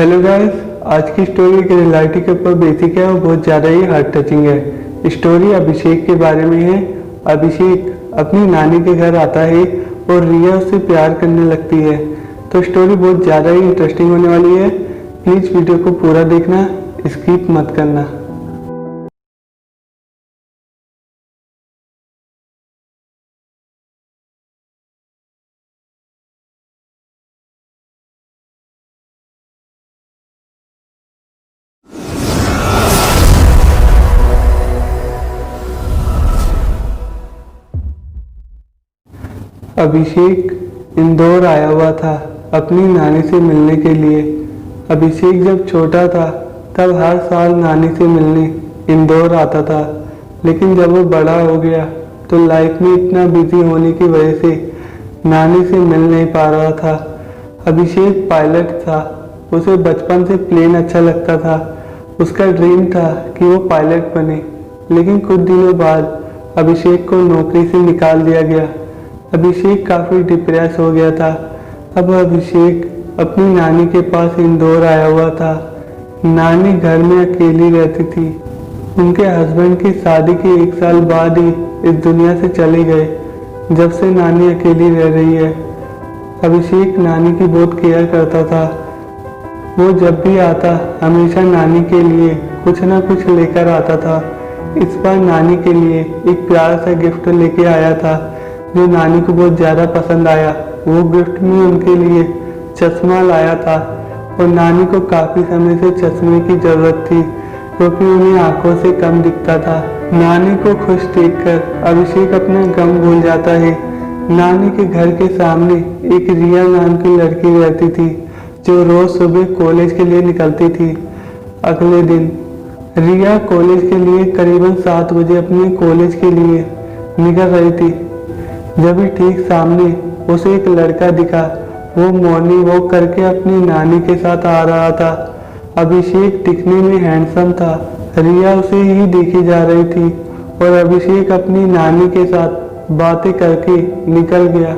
Hello guys, आज की story के रियलिटी के ऊपर बेसिक है और बहुत ज़्यादा ही हार्ट टचिंग है। स्टोरी अभिषेक के बारे में है। अभिषेक अपनी नानी के घर आता है और रिया उससे प्यार करने लगती है। तो स्टोरी बहुत ज़्यादा ही इंटरेस्टिंग होने वाली है। प्लीज़ वीडियो को पूरा देखना, स्किप मत करना। अभिषेक इंदौर आया हुआ था अपनी नानी से मिलने के लिए। अभिषेक जब छोटा था तब हर साल नानी से मिलने इंदौर आता था, लेकिन जब वो बड़ा हो गया तो लाइफ में इतना बिजी होने की वजह से नानी से मिल नहीं पा रहा था। अभिषेक पायलट था, उसे बचपन से प्लेन अच्छा लगता था। उसका ड्रीम था कि वो पायलट बने, लेकिन कुछ दिनों बाद अभिषेक को नौकरी से निकाल दिया गया। अभिषेक काफ़ी डिप्रेस हो गया था। अब अभिषेक अपनी नानी के पास इंदौर आया हुआ था। नानी घर में अकेली रहती थी। उनके हस्बैंड की शादी के 1 साल बाद ही इस दुनिया से चले गए। जब से नानी अकेली रह रही है। अभिषेक नानी की बहुत केयर करता था। वो जब भी आता हमेशा नानी के लिए कुछ ना कुछ लेकर आता था। इस बार नानी के लिए एक प्यारा सा गिफ्ट लेके आया था जो नानी को बहुत ज़्यादा पसंद आया। वो गिफ्ट में उनके लिए चश्मा लाया था और नानी को काफ़ी समय से चश्मे की ज़रूरत थी क्योंकि उन्हें आंखों से कम दिखता था। नानी को खुश देखकर अभिषेक अपना गम भूल जाता है। नानी के घर के सामने एक रिया नाम की लड़की रहती थी जो रोज़ सुबह कॉलेज के लिए निकलती थी। अगले दिन रिया कॉलेज के लिए करीबन 7 बजे अपने कॉलेज के लिए निकल रही थी। जब भी ठीक सामने उसे एक लड़का दिखा। वो मॉर्निंग वॉक करके अपनी नानी के साथ आ रहा था। अभिषेक दिखने में हैंडसम था। रिया उसे ही देखी जा रही थी और अभिषेक अपनी नानी के साथ बातें करके निकल गया।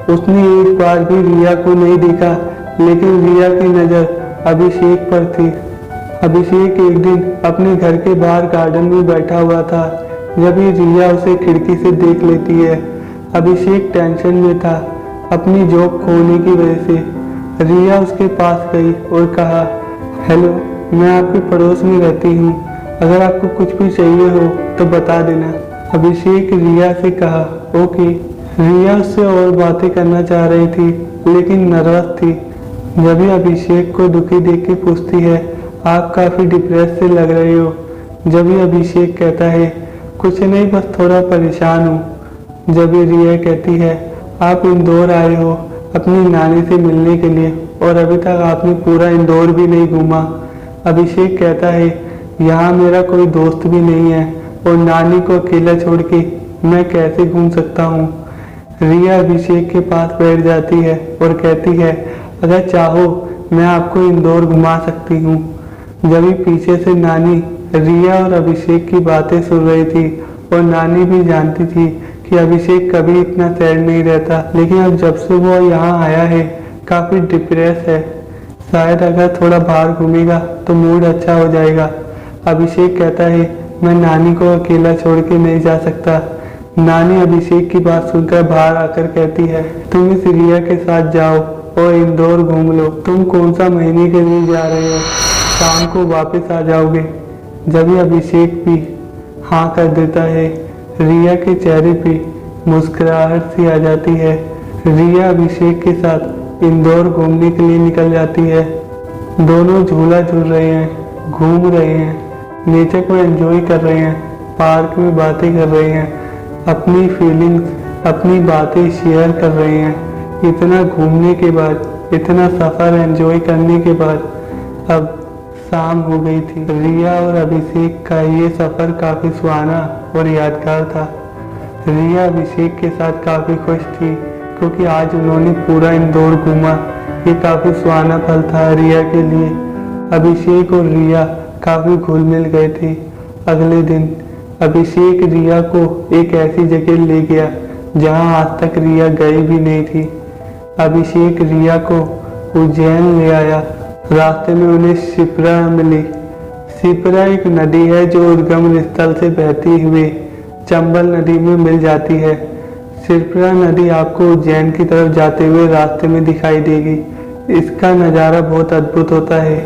उसने एक बार भी रिया को नहीं देखा, लेकिन रिया की नज़र अभिषेक पर थी। अभिषेक एक दिन अपने घर के बाहर गार्डन में बैठा हुआ था जब रिया उसे खिड़की से देख लेती है। अभिषेक टेंशन में था अपनी जॉब खोने की वजह से। रिया उसके पास गई और कहा, हेलो, मैं आपके पड़ोस में रहती हूँ, अगर आपको कुछ भी चाहिए हो तो बता देना। अभिषेक रिया से कहा, ओके। रिया उससे और बातें करना चाह रही थी लेकिन नर्वस थी। जब भी अभिषेक को दुखी देख के पूछती है, आप काफ़ी डिप्रेस से लग रहे हो। जब भी अभिषेक कहता है, कुछ नहीं, बस थोड़ा परेशान हूँ। जब रिया कहती है, आप इंदौर आए हो अपनी नानी से मिलने के लिए और अभी तक आपने पूरा इंदौर भी नहीं घूमा। अभिषेक कहता है, यहाँ मेरा कोई दोस्त भी नहीं है और नानी को अकेला छोड़ के मैं कैसे घूम सकता हूँ। रिया अभिषेक के पास बैठ जाती है और कहती है, अगर चाहो मैं आपको इंदौर घुमा सकती हूँ। जब भी पीछे से नानी रिया और अभिषेक की बातें सुन रही थी और नानी भी जानती थी कि अभिषेक कभी इतना सैड नहीं रहता, लेकिन अब जब से वो यहाँ आया है काफ़ी डिप्रेस है। शायद अगर थोड़ा बाहर घूमेगा तो मूड अच्छा हो जाएगा। अभिषेक कहता है, मैं नानी को अकेला छोड़ के नहीं जा सकता। नानी अभिषेक की बात सुनकर बाहर आकर कहती है, तुम इस रिया के साथ जाओ और इंदौर घूम लो। तुम कौन सा महीने के लिए जा रहे हो, शाम को वापस आ जाओगे। जब भी अभिषेक भी हाँ कर देता है, रिया के चेहरे पे मुस्कुराहट सी आ जाती है। रिया अभिषेक के साथ इंदौर घूमने के लिए निकल जाती है। दोनों झूला झूल रहे हैं, घूम रहे हैं, नेचर को एंजॉय कर रहे हैं, पार्क में बातें कर रहे हैं, अपनी फीलिंग्स, अपनी बातें शेयर कर रहे हैं। इतना घूमने के बाद, इतना सफ़र एंजॉय करने के बाद अब शाम हो गई थी। रिया और अभिषेक का ये सफ़र काफ़ी सुहाना और यादगार था। रिया अभिषेक के साथ काफ़ी खुश थी क्योंकि आज उन्होंने पूरा इंदौर घूमा। ये काफ़ी सुहाना पल था रिया के लिए। अभिषेक और रिया काफ़ी घुल मिल गए थे। अगले दिन अभिषेक रिया को एक ऐसी जगह ले गया जहां आज तक रिया गई भी नहीं थी। अभिषेक रिया को उज्जैन ले आया। रास्ते में उन्हें शिप्रा मिली। शिप्रा एक नदी है जो उद्गम स्थल से बहती हुई चंबल नदी में मिल जाती है। शिप्रा नदी आपको उज्जैन की तरफ जाते हुए रास्ते में दिखाई देगी। इसका नज़ारा बहुत अद्भुत होता है।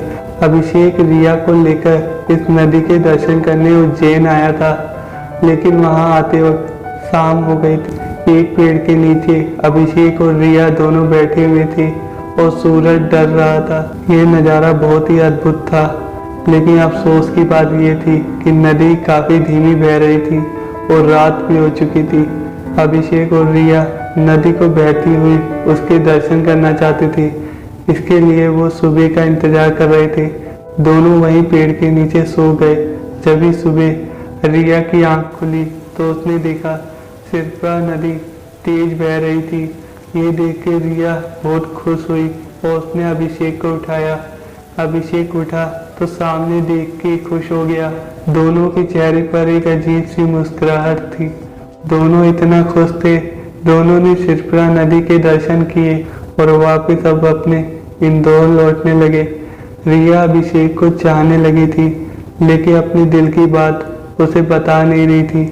अभिषेक रिया को लेकर इस नदी के दर्शन करने उज्जैन आया था, लेकिन वहां आते वक्त शाम हो गई थी। एक पेड़ के नीचे अभिषेक और रिया दोनों बैठे हुए थे और सूरज डर रहा था। यह नज़ारा बहुत ही अद्भुत था, लेकिन अफसोस की बात यह थी कि नदी काफ़ी धीमी बह रही थी और रात भी हो चुकी थी। अभिषेक और रिया नदी को बहती हुई उसके दर्शन करना चाहते थे। इसके लिए वो सुबह का इंतजार कर रहे थे। दोनों वहीं पेड़ के नीचे सो गए। जब ही सुबह रिया की आंख खुली तो उसने देखा शिप्रा नदी तेज बह रही थी। ये देख के रिया बहुत खुश हुई और उसने अभिषेक को उठाया। अभिषेक उठा तो सामने देख के खुश हो गया। दोनों के चेहरे पर एक अजीब सी मुस्कुराहट थी। दोनों इतना खुश थे। दोनों ने शिप्रा नदी के दर्शन किए और वापस अब अपने इंदौर लौटने लगे। रिया अभिषेक को चाहने लगी थी, लेकिन अपने दिल की बात उसे बता नहीं रही थी।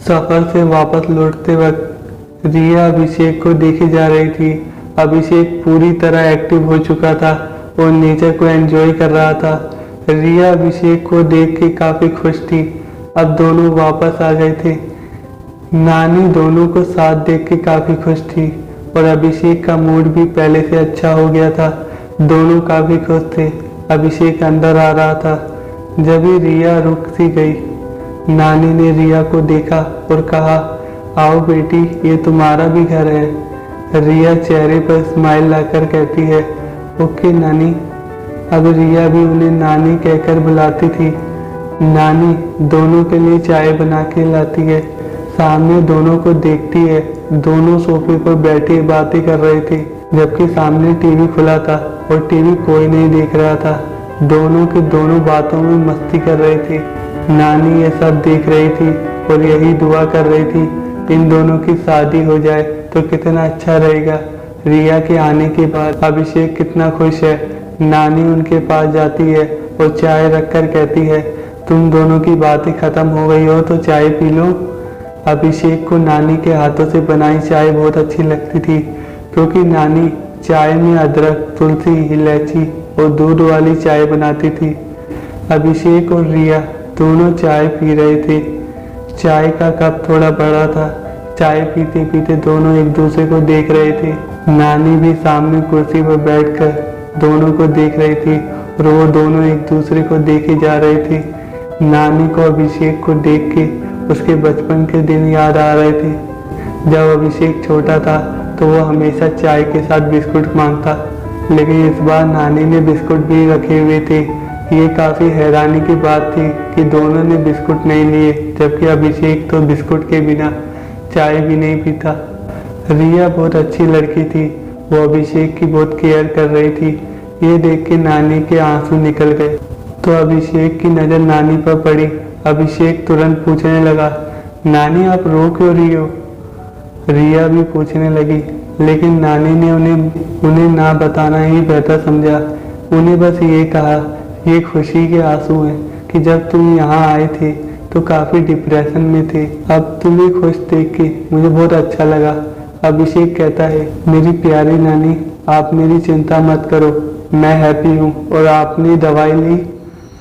सफर से वापस लौटते वक्त रिया अभिषेक को देखे जा रही थी। अभिषेक पूरी तरह एक्टिव हो चुका था और नेचर को एंजॉय कर रहा था। रिया अभिषेक को देख के काफी खुश थी। अब दोनों वापस आ गए थे। नानी दोनों को साथ देख के काफी खुश थी और अभिषेक का मूड भी पहले से अच्छा हो गया था। दोनों काफी खुश थे। अभिषेक अंदर आ रहा था। जब ही रिया रुक सी गई, नानी ने रिया को देखा और कहा, आओ बेटी, ये तुम्हारा भी घर है। रिया चेहरे पर स्माइल लाकर कहती है, ओके नानी। अब रिया भी उन्हें नानी कहकर बुलाती थी। नानी दोनों के लिए चाय बना के लाती है। सामने दोनों को देखती है। दोनों सोफे पर बैठे बातें कर रहे थे, जबकि सामने टीवी खुला था और टीवी कोई नहीं देख रहा था। दोनों के दोनों बातों में मस्ती कर रहे थे। नानी ये सब देख रही थी और यही दुआ कर रही थी, इन दोनों की शादी हो जाए तो कितना अच्छा रहेगा। रिया के आने के बाद अभिषेक कितना खुश है। नानी उनके पास जाती है और चाय रखकर कहती है, तुम दोनों की बातें खत्म हो गई हो तो चाय पी लो। अभिषेक को नानी के हाथों से बनाई चाय बहुत अच्छी लगती थी, क्योंकि नानी चाय में अदरक, तुलसी, इलायची और दूध वाली चाय बनाती थी। अभिषेक और रिया दोनों चाय पी रहे थे। चाय का कप थोड़ा बड़ा था। चाय पीते पीते दोनों एक दूसरे को देख रहे थे। नानी भी सामने कुर्सी पर बैठकर दोनों को देख रही थी और वो दोनों एक दूसरे को देखे जा रहे थे। नानी को अभिषेक को देख के उसके बचपन के दिन याद आ रहे थे। जब अभिषेक छोटा था तो वो हमेशा चाय के साथ बिस्कुट मांगता, लेकिन इस बार नानी ने बिस्कुट भी रखे हुए थे। ये काफ़ी हैरानी की बात थी कि दोनों ने बिस्कुट नहीं लिए, जबकि अभिषेक तो बिस्कुट के बिना चाय भी नहीं पीता। रिया बहुत अच्छी लड़की थी। वो अभिषेक की बहुत केयर कर रही थी। ये देख के नानी के आंसू निकल गए तो अभिषेक की नज़र नानी पर पड़ी। अभिषेक तुरंत पूछने लगा, नानी आप रो क्यों रही हो? रिया भी पूछने लगी, लेकिन नानी ने उन्हें ना बताना ही बेहतर समझा। उन्हें बस ये कहा, ये खुशी के आंसू हैं कि जब तुम यहाँ आए थे तो काफ़ी डिप्रेशन में थे। अब तुम्हें खुश देख के मुझे बहुत अच्छा लगा। अभिषेक कहता है, मेरी प्यारी नानी, आप मेरी चिंता मत करो, मैं हैप्पी हूँ। और आपने दवाई ली?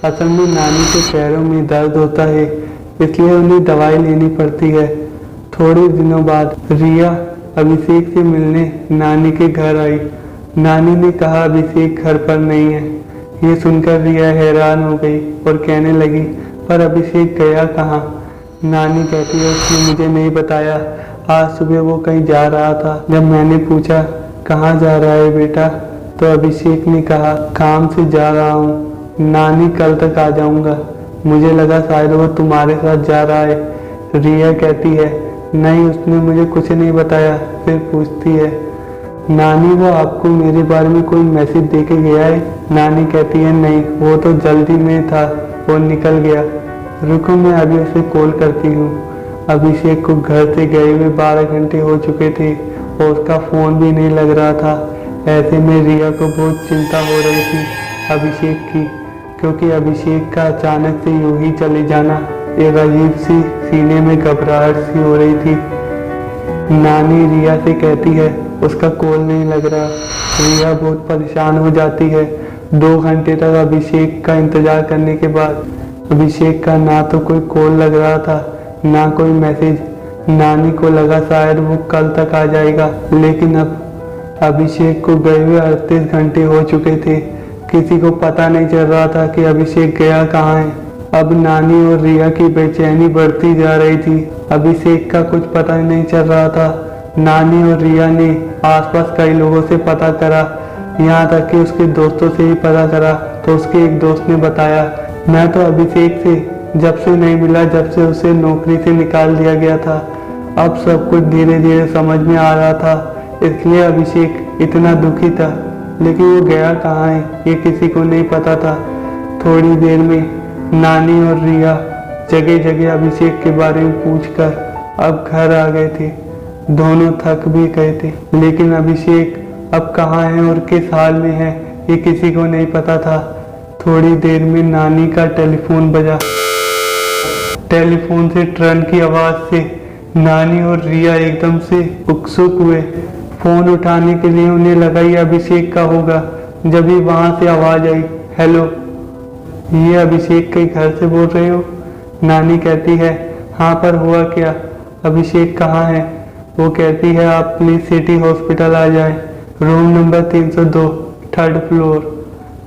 असल में नानी के पैरों में दर्द होता है, इसलिए उन्हें दवाई लेनी पड़ती है। थोड़े दिनों बाद रिया अभिषेक से मिलने नानी के घर आई। नानी ने कहा अभिषेक घर पर नहीं है। ये सुनकर रिया हैरान हो गई और कहने लगी, पर अभिषेक गया कहाँ? नानी कहती है, उसने मुझे नहीं बताया। आज सुबह वो कहीं जा रहा था। जब मैंने पूछा कहाँ जा रहा है बेटा, तो अभिषेक ने कहा, काम से जा रहा हूँ नानी, कल तक आ जाऊँगा। मुझे लगा शायद वो तुम्हारे साथ जा रहा है। रिया कहती है, नहीं, उसने मुझे कुछ नहीं बताया। फिर पूछती है, नानी वो आपको मेरे बारे में कोई मैसेज दे के गया है? नानी कहती है, नहीं, वो तो जल्दी में था और निकल गया। रुको, मैं अभी उसे कॉल करती हूँ। अभिषेक को घर से गए हुए 12 घंटे हो चुके थे और उसका फ़ोन भी नहीं लग रहा था। ऐसे में रिया को बहुत चिंता हो रही थी। अभिषेक की, क्योंकि अभिषेक का अचानक से यूं ही चले जाना एक अजीब सी सीने में घबराहट सी हो रही थी। नानी रिया से कहती है उसका कॉल नहीं लग रहा। रिया बहुत परेशान हो जाती है। 2 घंटे तक अभिषेक का इंतजार करने के बाद अभिषेक का ना तो कोई कॉल लग रहा था, ना कोई मैसेज। नानी को लगा शायद वो कल तक आ जाएगा, लेकिन अब अभिषेक को गए हुए 38 घंटे हो चुके थे। किसी को पता नहीं चल रहा था कि अभिषेक गया कहाँ है। अब नानी और रिया की बेचैनी बढ़ती जा रही थी। अभिषेक का कुछ पता नहीं चल रहा था। नानी और रिया ने आसपास कई लोगों से पता करा, यहाँ तक कि उसके दोस्तों से ही पता करा, तो उसके एक दोस्त ने बताया, मैं तो अभिषेक से जब से नहीं मिला, जब से उसे नौकरी से निकाल दिया गया था। अब सब कुछ धीरे धीरे समझ में आ रहा था, इसलिए अभिषेक इतना दुखी था। लेकिन वो गया कहाँ है ये किसी को नहीं पता था। थोड़ी देर में नानी और रिया जगह जगह अभिषेक के बारे में पूछकर अब घर आ गए थे। दोनों थक भी गए थे, लेकिन अभिषेक अब कहाँ है और किस हाल में है ये किसी को नहीं पता था। थोड़ी देर में नानी का टेलीफोन बजा। टेलीफोन से ट्रन की आवाज से नानी और रिया एकदम से उत्सुक हुए। फोन उठाने के लिए उन्हें लगा ये अभिषेक का होगा। जब ही वहां से आवाज आई, हेलो, ये अभिषेक के घर से बोल रहे हो? नानी कहती है, हाँ, पर हुआ क्या? अभिषेक कहाँ है? वो कहती है, आप प्लीज सिटी हॉस्पिटल आ जाएं, रूम नंबर 302, 3rd फ्लोर।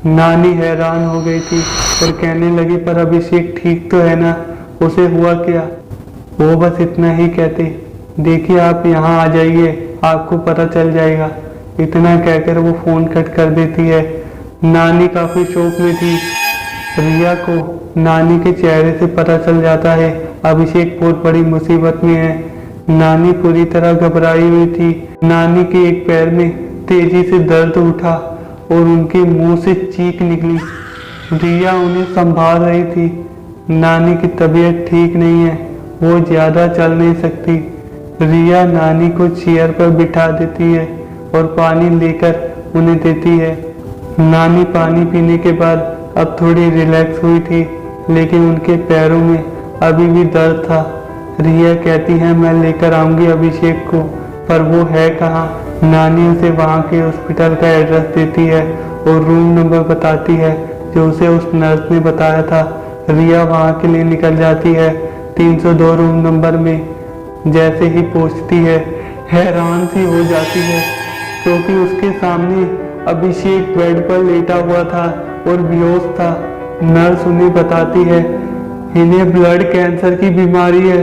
नानी हैरान हो गई थी और कहने लगी, पर अभिषेक ठीक तो है ना, उसे हुआ क्या? वो बस इतना ही कहते, देखिए आप यहाँ आ जाइए, आपको पता चल जाएगा। इतना कहकर वो फोन कट कर देती है। नानी काफी शौक में थी। रिया को नानी के चेहरे से पता चल जाता है अभिषेक बहुत बड़ी मुसीबत में है। नानी पूरी तरह घबराई हुई थी। नानी के एक पैर में तेजी से दर्द उठा और उनके मुंह से चीख निकली। रिया उन्हें संभाल रही थी। नानी की तबीयत ठीक नहीं है, वो ज्यादा चल नहीं सकती। रिया नानी को चेयर पर बिठा देती है और पानी लेकर उन्हें देती है। नानी पानी पीने के बाद अब थोड़ी रिलैक्स हुई थी, लेकिन उनके पैरों में अभी भी दर्द था। रिया कहती है, मैं लेकर आऊंगी अभिषेक को, पर वो है कहाँ? नानी उसे वहाँ के हॉस्पिटल का एड्रेस देती है और रूम नंबर बताती है जो उसे उस नर्स ने बताया था। रिया वहाँ के लिए निकल जाती है 302 रूम नंबर में। जैसे ही पहुँचती है हैरान सी हो जाती है, क्योंकि उसके सामने अभिषेक बेड पर लेटा हुआ था और बेहोश था। नर्स उन्हें बताती है, इन्हें ब्लड कैंसर की बीमारी है।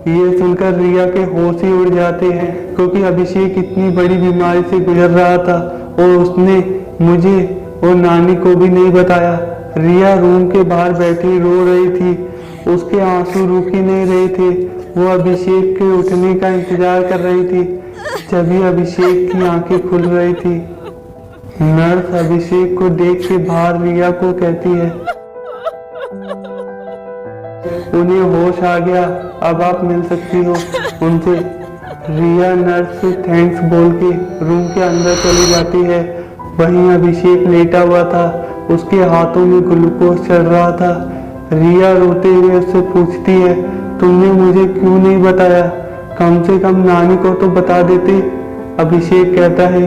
ये सुनकर रिया के होश ही उड़ जाते हैं, क्योंकि अभिषेक इतनी बड़ी बीमारी से गुजर रहा था और उसने मुझे और नानी को भी नहीं बताया। रिया रूम के बाहर बैठी रो रही थी। उसके आंसू रुक ही नहीं रहे थे। वो अभिषेक के उठने का इंतजार कर रही थी। जब अभिषेक की आंखें खुल रही थी। नर्स अभिषेक को देख के बाहर रिया को कहती है, उन्हें होश आ गया, अब आप मिल सकती हो उनसे। रिया नर्स से थैंक्स बोल के रूम के अंदर चली जाती है। वहीं अभिषेक लेटा हुआ था, उसके हाथों में ग्लूकोज चल रहा था। रिया रोते हुए उससे पूछती है, तुमने मुझे क्यों नहीं बताया? कम से कम नानी को तो बता देते। अभिषेक कहता है,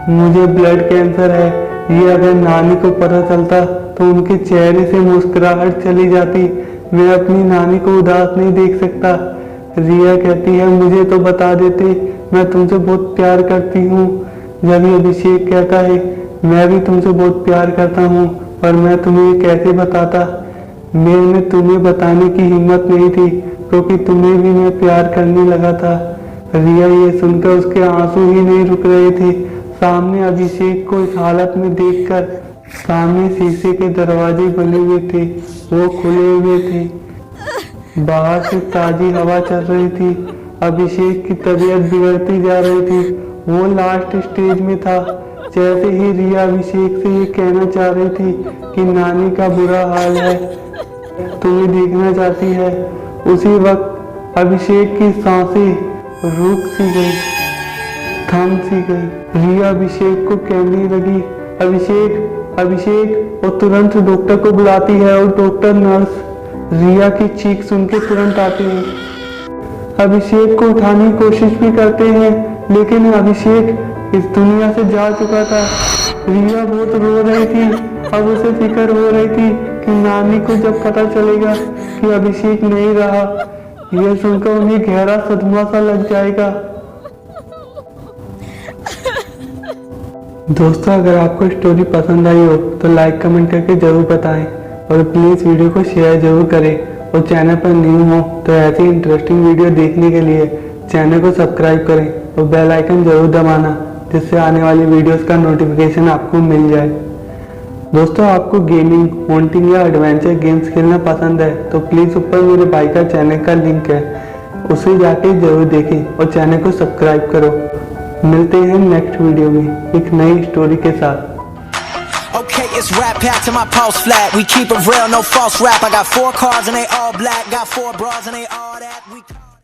मुझे ब्लड कैंसर है। ये अगर नानी को पता चलता तो उनके चेहरे से मुस्कुराहट चली जाती। मैं अपनी नानी को उदास नहीं देख सकता। रिया कहती है, मुझे तो बता देते, मैं तुमसे बहुत प्यार करती हूँ। जब अभिषेक कहता है, मैं भी तुमसे बहुत प्यार करता हूँ, पर मैं तुम्हें कैसे बताता? मेरे में तुम्हें बताने की हिम्मत नहीं थी, क्योंकि तुम्हें भी मैं प्यार करने लगा था। रिया ये सुनकर उसके आंसू ही नहीं रुक रहे थे। सामने अभिषेक को इस हालत में देखकर सामने शीशे के दरवाजे बने हुए थे, वो खुले हुए थे। बाहर से ताजी हवा चल रही थी। अभिषेक की तबीयत बिगड़ती जा रही थी। वो लास्ट स्टेज में था। जैसे ही रिया अभिषेक से ये कहना चाह रही थी कि नानी का बुरा हाल है, तुम्हें देखना चाहती है, उसी वक्त अभिषेक की सांसें रुक सी गई, थम सी गई। रिया अभिषेक को कहने लगी, अभिषेक अभिषेक वो तुरंत डॉक्टर को बुलाती है और डॉक्टर नर्स रिया की चीख सुन के तुरंत आती है। अभिषेक को उठाने की कोशिश भी करते हैं, लेकिन अभिषेक इस दुनिया से जा चुका था। रिया बहुत रो रही थी। अब उसे फिक्र हो रही थी कि नानी को जब पता चलेगा कि अभिषेक नहीं रहा, यह सुनकर उन्हें गहरा सदमा सा लग जाएगा। दोस्तों, अगर आपको स्टोरी पसंद आई हो तो लाइक कमेंट करके जरूर बताएं और प्लीज़ वीडियो को शेयर जरूर करें और चैनल पर न्यू हो तो ऐसी इंटरेस्टिंग वीडियो देखने के लिए चैनल को सब्सक्राइब करें और बेल आइकन जरूर दबाना, जिससे आने वाली वीडियोस का नोटिफिकेशन आपको मिल जाए। दोस्तों, आपको गेमिंग, हॉन्टिंग या एडवेंचर गेम्स खेलना पसंद है तो प्लीज़ ऊपर मेरे भाई का चैनल का लिंक है, उसे जाके जरूर देखें और चैनल को सब्सक्राइब करो। मिलते हैं नेक्स्ट वीडियो में एक नई स्टोरी के साथ। Okay, it's rap packed to my pulse flat. We keep it real, no false rap. I got 4 cars and they all black. Got 4 bras and they all that.